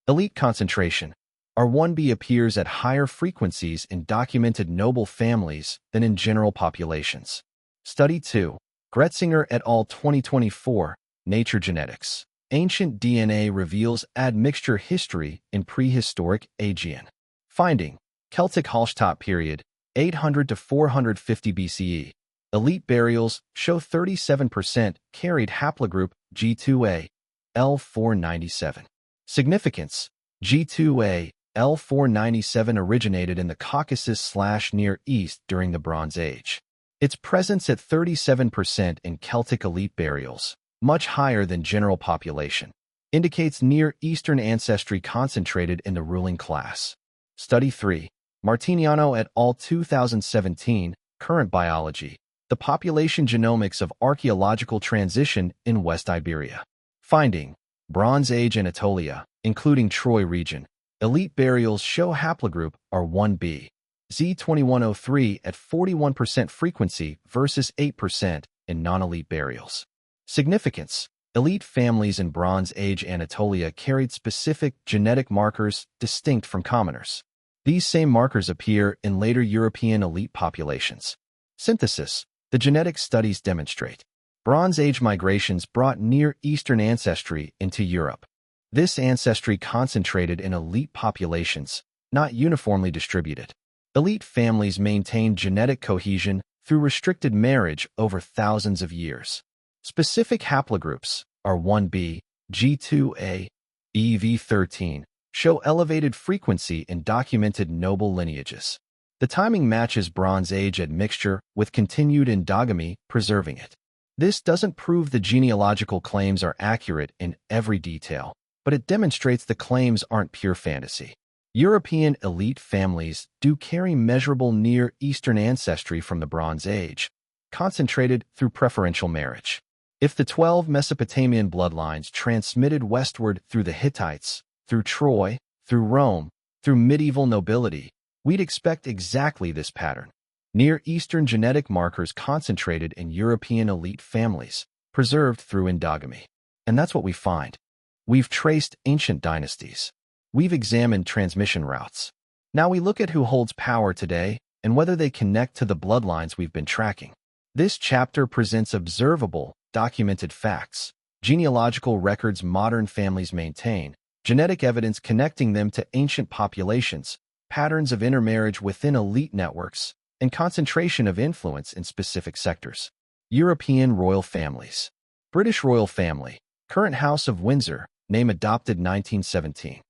Elite concentration: R1b appears at higher frequencies in documented noble families than in general populations. Study 2. Gretzinger et al. 2024. Nature Genetics. Ancient DNA reveals admixture history in prehistoric Aegean. Finding: Celtic Hallstatt period, 800 to 450 BCE. Elite burials show 37% carried haplogroup G2A, L497. Significance: G2A, L497 originated in the Caucasus/Near East during the Bronze Age. Its presence at 37% in Celtic elite burials, much higher than general population, indicates Near Eastern ancestry concentrated in the ruling class. Study 3. Martiniano et al. 2017. Current biology: the population genomics of archaeological transition in West Iberia. Finding: Bronze Age Anatolia, including Troy region, Elite burials show haplogroup R1b, Z2103 at 41% frequency versus 8% in non-elite burials. Significance: elite families in Bronze Age Anatolia carried specific genetic markers distinct from commoners. These same markers appear in later European elite populations. Synthesis: the genetic studies demonstrate Bronze Age migrations brought Near Eastern ancestry into Europe. This ancestry concentrated in elite populations, not uniformly distributed. Elite families maintained genetic cohesion through restricted marriage over thousands of years. Specific haplogroups R1b, G2a, EV13 show elevated frequency in documented noble lineages. The timing matches Bronze Age admixture with continued endogamy, preserving it. This doesn't prove the genealogical claims are accurate in every detail, but it demonstrates the claims aren't pure fantasy. European elite families do carry measurable Near Eastern ancestry from the Bronze Age, concentrated through preferential marriage. If the 12 Mesopotamian bloodlines transmitted westward through the Hittites, through Troy, through Rome, through medieval nobility, we'd expect exactly this pattern. Near Eastern genetic markers concentrated in European elite families, preserved through endogamy. And that's what we find. We've traced ancient dynasties. We've examined transmission routes. Now we look at who holds power today and whether they connect to the bloodlines we've been tracking. This chapter presents observable, documented facts, genealogical records modern families maintain, genetic evidence connecting them to ancient populations, patterns of intermarriage within elite networks, and concentration of influence in specific sectors. European royal families. British royal family, current House of Windsor, name adopted 1917.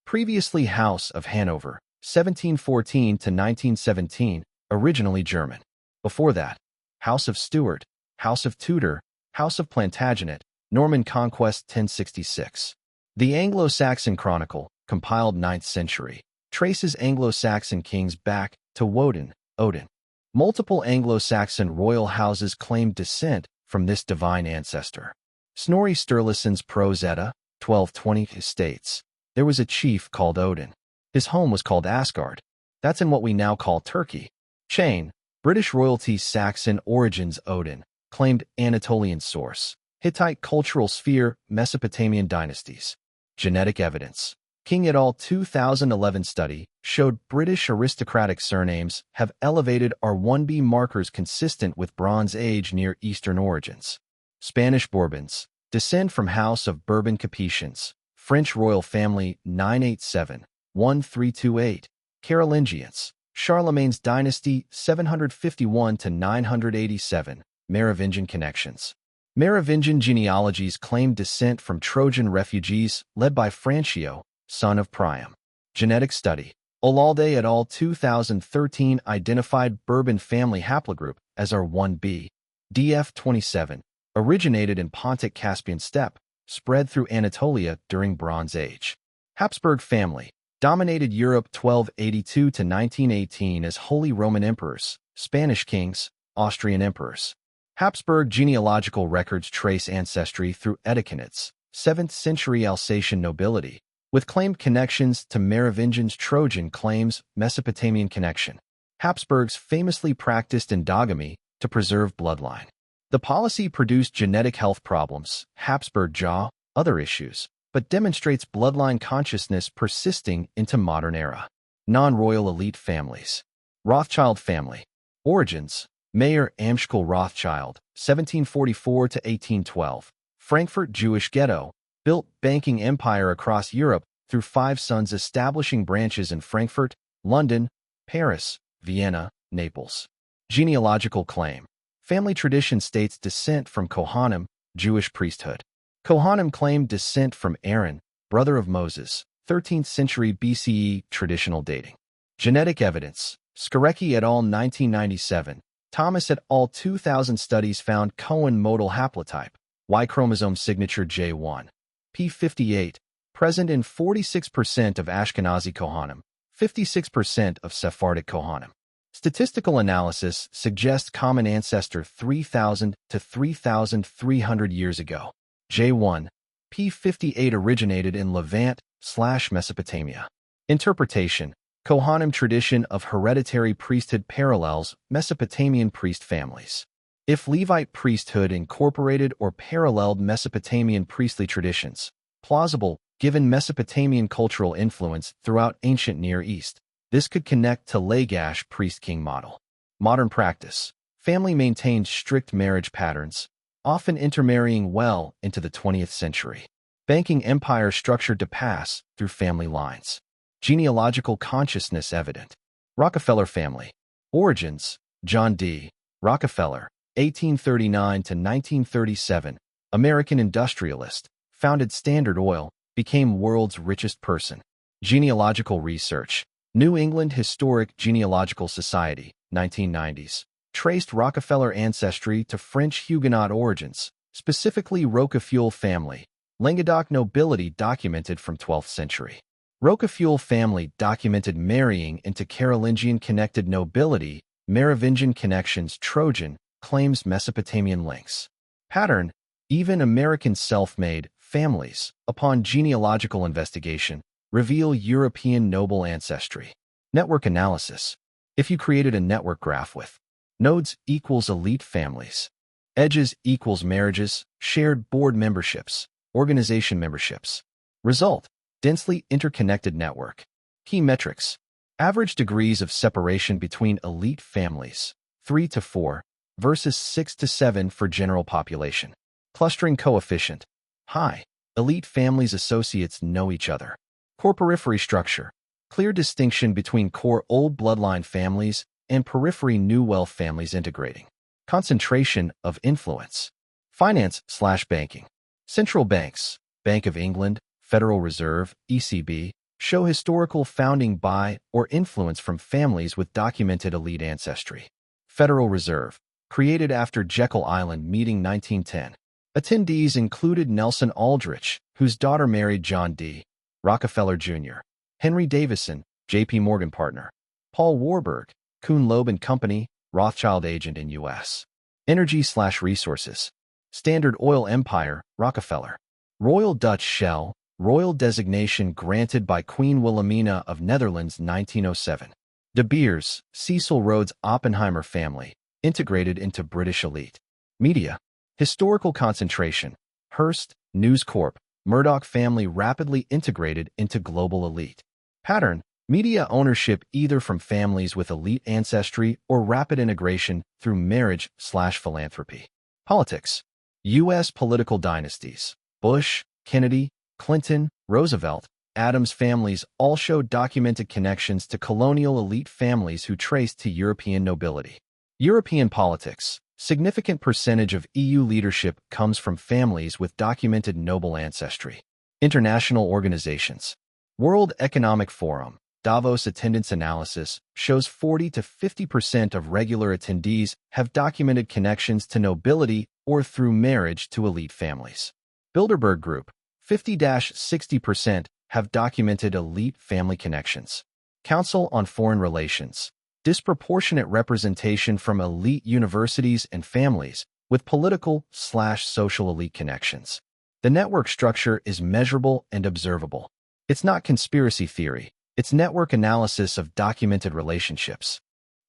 Previously House of Hanover, 1714 to 1917, originally German. Before that, House of Stuart, House of Tudor, House of Plantagenet, Norman Conquest 1066. The Anglo-Saxon Chronicle, compiled 9th century, traces Anglo-Saxon kings back to Woden, Odin. Multiple Anglo-Saxon royal houses claimed descent from this divine ancestor. Snorri Sturluson's Prose Edda, 1220, states, there was a chief called Odin. His home was called Asgard. That's in what we now call Turkey. Chain, British royalty's Saxon origins Odin, claimed Anatolian source. Hittite cultural sphere, Mesopotamian dynasties. Genetic evidence. King et al. 2011 study showed British aristocratic surnames have elevated R1b markers consistent with Bronze Age Near Eastern origins. Spanish Bourbons, descend from House of Bourbon Capetians. French royal family 987-1328. Carolingians, Charlemagne's dynasty 751 to 987. Merovingian connections. Merovingian genealogies claim descent from Trojan refugees led by Francio, son of Priam. Genetic study. Olalde et al. 2013 identified Bourbon family haplogroup as R1b, DF27, originated in Pontic-Caspian steppe, spread through Anatolia during Bronze Age. Habsburg family dominated Europe 1282 to 1918 as Holy Roman Emperors, Spanish kings, Austrian emperors. Habsburg genealogical records trace ancestry through Edecanids, 7th century Alsatian nobility, with claimed connections to Merovingians. Trojan claims Mesopotamian connection. Habsburgs famously practiced endogamy to preserve bloodline. The policy produced genetic health problems, Habsburg jaw, other issues, but demonstrates bloodline consciousness persisting into modern era. Non-royal elite families. Rothschild family. Origins. Mayer Amschel Rothschild, 1744 to 1812. Frankfurt Jewish ghetto, built banking empire across Europe through 5 sons establishing branches in Frankfurt, London, Paris, Vienna, Naples. Genealogical claim. Family tradition states descent from Kohanim, Jewish priesthood. Kohanim claimed descent from Aaron, brother of Moses, 13th century BCE. Traditional dating. Genetic evidence. Skorecki et al. 1997. Thomas et al. 2000 studies found Cohen modal haplotype, Y chromosome signature J1, P58, present in 46% of Ashkenazi Kohanim, 56% of Sephardic Kohanim. Statistical analysis suggests common ancestor 3,000 to 3,300 years ago. J1, P58 originated in Levant/Mesopotamia. Interpretation. Kohanim tradition of hereditary priesthood parallels Mesopotamian priest families. If Levite priesthood incorporated or paralleled Mesopotamian priestly traditions, plausible given Mesopotamian cultural influence throughout ancient Near East, this could connect to Lagash priest-king model. Modern practice. Family maintained strict marriage patterns, often intermarrying well into the 20th century. Banking empire structured to pass through family lines. Genealogical consciousness evident. Rockefeller family. Origins. John D. Rockefeller, 1839 to 1937, American industrialist, founded Standard Oil, became world's richest person. Genealogical research. New England Historic Genealogical Society, 1990s, traced Rockefeller ancestry to French Huguenot origins, specifically Roquefeuille family. Languedoc nobility documented from 12th century. Roquefeuille family documented marrying into Carolingian-connected nobility, Merovingian connections Trojan, claims Mesopotamian links. Pattern, even American self-made families, upon genealogical investigation, reveal European noble ancestry. Network analysis. If you created a network graph with nodes equals elite families, edges equals marriages, shared board memberships, organization memberships. Result, densely interconnected network. Key metrics. Average degrees of separation between elite families, 3 to 4, versus 6 to 7 for general population. Clustering coefficient. High. Elite families associates know each other. Core periphery structure. Clear distinction between core old bloodline families and periphery new wealth families integrating. Concentration of influence. Finance/banking. Central banks, Bank of England, Federal Reserve, ECB, show historical founding by or influence from families with documented elite ancestry. Federal Reserve, created after Jekyll Island meeting 1910. Attendees included Nelson Aldrich, whose daughter married John D. Rockefeller Jr., Henry Davison, J.P. Morgan partner, Paul Warburg, Kuhn Loeb and Company, Rothschild agent in U.S. Energy/resources. Standard Oil Empire, Rockefeller. Royal Dutch Shell, royal designation granted by Queen Wilhelmina of Netherlands 1907. De Beers, Cecil Rhodes Oppenheimer family, integrated into British elite. Media. Historical concentration. Hearst, News Corp, Murdoch family rapidly integrated into global elite. Pattern. Media ownership either from families with elite ancestry or rapid integration through marriage/philanthropy. Politics. U.S. political dynasties. Bush, Kennedy, Clinton, Roosevelt, Adams families all show documented connections to colonial elite families who traced to European nobility. European politics. Significant percentage of EU leadership comes from families with documented noble ancestry. International organizations. World Economic Forum, Davos attendance analysis shows 40 to 50% of regular attendees have documented connections to nobility or through marriage to elite families. Bilderberg Group, 50-60% have documented elite family connections. Council on Foreign Relations. Disproportionate representation from elite universities and families with political/social elite connections. The network structure is measurable and observable. It's not conspiracy theory, it's network analysis of documented relationships.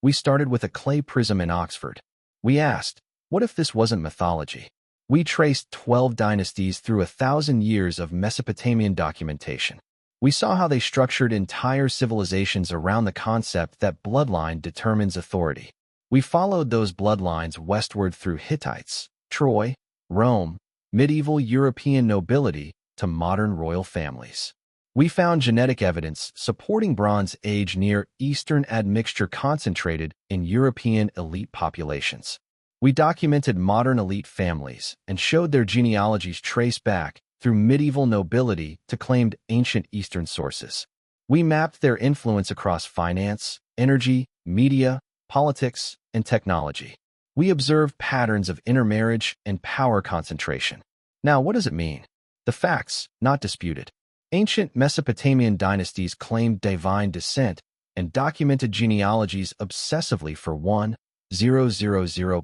We started with a clay prism in Oxford. We asked, what if this wasn't mythology? We traced 12 dynasties through 1,000 years of Mesopotamian documentation. We saw how they structured entire civilizations around the concept that bloodline determines authority. We followed those bloodlines westward through Hittites, Troy, Rome, medieval European nobility, to modern royal families. We found genetic evidence supporting Bronze Age Near Eastern admixture concentrated in European elite populations. We documented modern elite families and showed their genealogies trace back through medieval nobility to claimed ancient Eastern sources. We mapped their influence across finance, energy, media, politics, and technology. We observed patterns of intermarriage and power concentration. Now, what does it mean? The facts, not disputed. Ancient Mesopotamian dynasties claimed divine descent and documented genealogies obsessively for 1,000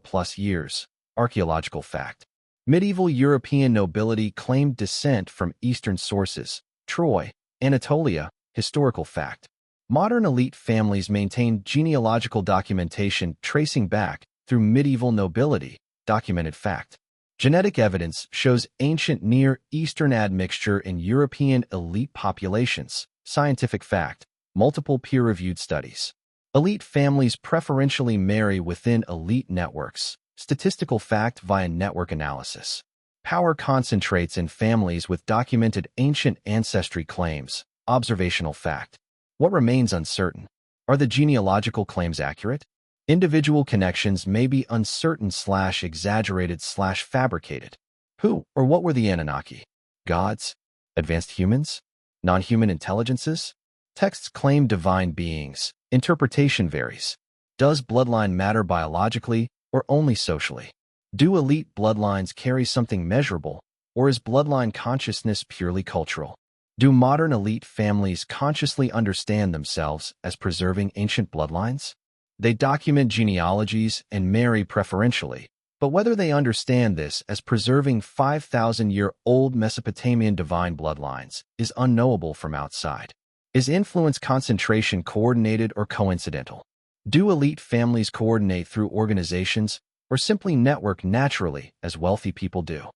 plus years. Archaeological fact. Medieval European nobility claimed descent from Eastern sources, Troy, Anatolia, Historical fact. Modern elite families maintain genealogical documentation tracing back through medieval nobility. Documented fact. Genetic evidence shows ancient Near Eastern admixture in European elite populations. Scientific fact. Multiple peer-reviewed studies. Elite families preferentially marry within elite networks. Statistical fact via network analysis. Power concentrates in families with documented ancient ancestry claims. Observational fact. What remains uncertain? Are the genealogical claims accurate? Individual connections may be uncertain/exaggerated/fabricated. Who or what were the Anunnaki? Gods? Advanced humans? Non-human intelligences? Texts claim divine beings. Interpretation varies. Does bloodline matter biologically or only socially? Do elite bloodlines carry something measurable, or is bloodline consciousness purely cultural? Do modern elite families consciously understand themselves as preserving ancient bloodlines? They document genealogies and marry preferentially, but whether they understand this as preserving 5,000-year-old Mesopotamian divine bloodlines is unknowable from outside. Is influence concentration coordinated or coincidental? Do elite families coordinate through organizations or simply network naturally as wealthy people do?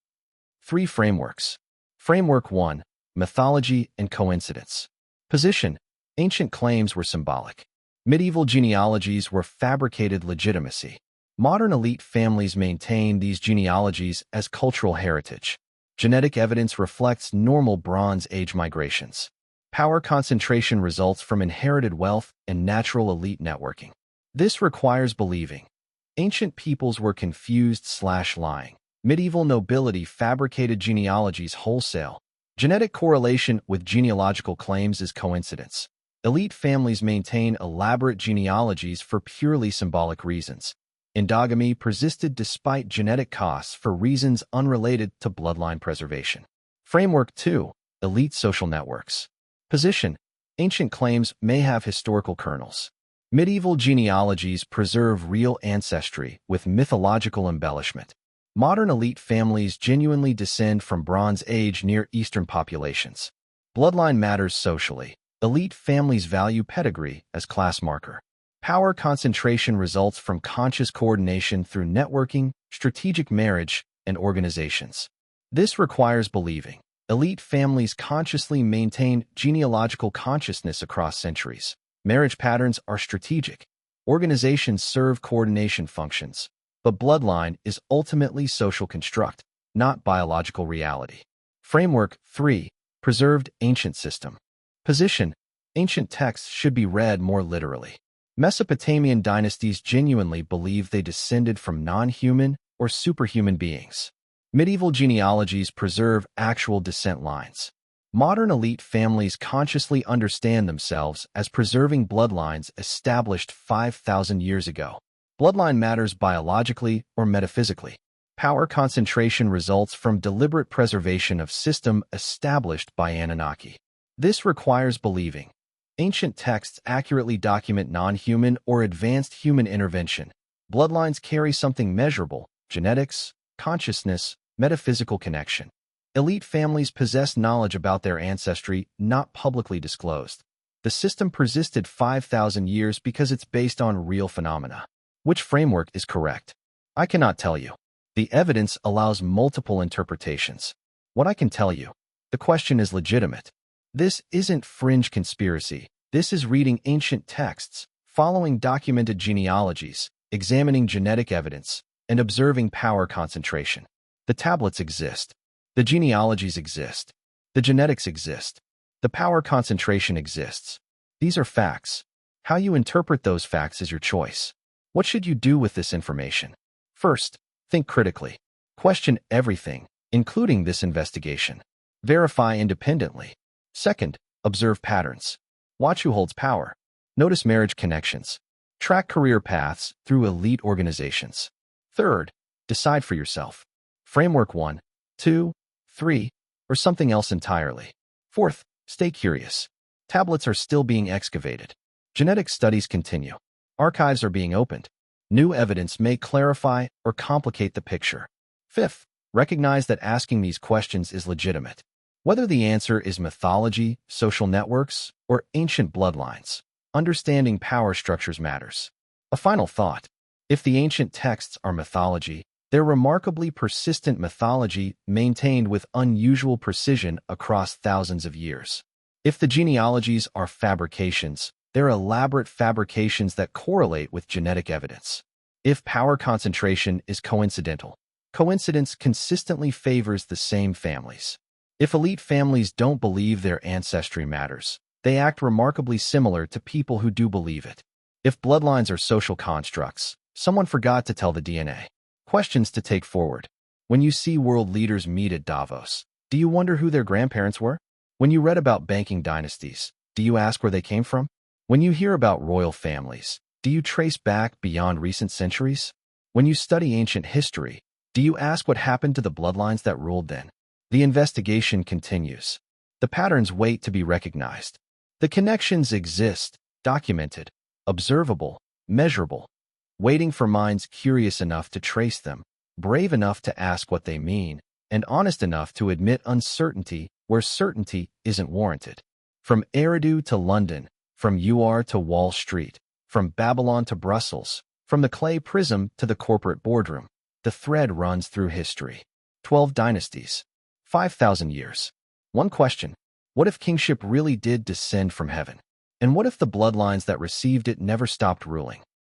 3 frameworks. Framework 1. Mythology and coincidence. Position. Ancient claims were symbolic. Medieval genealogies were fabricated legitimacy. Modern elite families maintain these genealogies as cultural heritage. Genetic evidence reflects normal Bronze Age migrations. Power concentration results from inherited wealth and natural elite networking. This requires believing. Ancient peoples were confused/lying. Medieval nobility fabricated genealogies wholesale. Genetic correlation with genealogical claims is coincidence. Elite families maintain elaborate genealogies for purely symbolic reasons. Endogamy persisted despite genetic costs for reasons unrelated to bloodline preservation. Framework 2. Elite social networks. Position. Ancient claims may have historical kernels. Medieval genealogies preserve real ancestry with mythological embellishment. Modern elite families genuinely descend from Bronze Age Near Eastern populations. Bloodline matters socially. Elite families value pedigree as class marker. Power concentration results from conscious coordination through networking, strategic marriage, and organizations. This requires believing. Elite families consciously maintain genealogical consciousness across centuries. Marriage patterns are strategic. Organizations serve coordination functions. But bloodline is ultimately social construct, not biological reality. Framework 3. Preserved ancient system. Position. Ancient texts should be read more literally. Mesopotamian dynasties genuinely believe they descended from non-human or superhuman beings. Medieval genealogies preserve actual descent lines. Modern elite families consciously understand themselves as preserving bloodlines established 5,000 years ago. Bloodline matters biologically or metaphysically. Power concentration results from deliberate preservation of system established by Anunnaki. This requires believing. Ancient texts accurately document non-human or advanced human intervention. Bloodlines carry something measurable: genetics, consciousness, metaphysical connection. Elite families possess knowledge about their ancestry not publicly disclosed. The system persisted 5,000 years because it's based on real phenomena. Which framework is correct? I cannot tell you. The evidence allows multiple interpretations. What I can tell you, the question is legitimate. This isn't fringe conspiracy. This is reading ancient texts, following documented genealogies, examining genetic evidence, and observing power concentration. The tablets exist. The genealogies exist. The genetics exist. The power concentration exists. These are facts. How you interpret those facts is your choice. What should you do with this information? First, think critically. Question everything, including this investigation. Verify independently. Second, observe patterns. Watch who holds power. Notice marriage connections. Track career paths through elite organizations. Third, decide for yourself. Framework 1, 2, 3, or something else entirely. Fourth, stay curious. Tablets are still being excavated. Genetic studies continue. Archives are being opened. New evidence may clarify or complicate the picture. Fifth, recognize that asking these questions is legitimate. Whether the answer is mythology, social networks, or ancient bloodlines, understanding power structures matters. A final thought. If the ancient texts are mythology, they're remarkably persistent mythology maintained with unusual precision across thousands of years. If the genealogies are fabrications, they're elaborate fabrications that correlate with genetic evidence. If power concentration is coincidental, coincidence consistently favors the same families. If elite families don't believe their ancestry matters, they act remarkably similar to people who do believe it. If bloodlines are social constructs, someone forgot to tell the DNA. Questions to take forward. When you see world leaders meet at Davos, do you wonder who their grandparents were? When you read about banking dynasties, do you ask where they came from? When you hear about royal families, do you trace back beyond recent centuries? When you study ancient history, do you ask what happened to the bloodlines that ruled then? The investigation continues. The patterns wait to be recognized. The connections exist, documented, observable, measurable, waiting for minds curious enough to trace them, brave enough to ask what they mean, and honest enough to admit uncertainty where certainty isn't warranted. From Eridu to London, from UR to Wall Street, from Babylon to Brussels, from the clay prism to the corporate boardroom, the thread runs through history. 12 dynasties. 5,000 years. One question. What if kingship really did descend from heaven? And what if the bloodlines that received it never stopped ruling?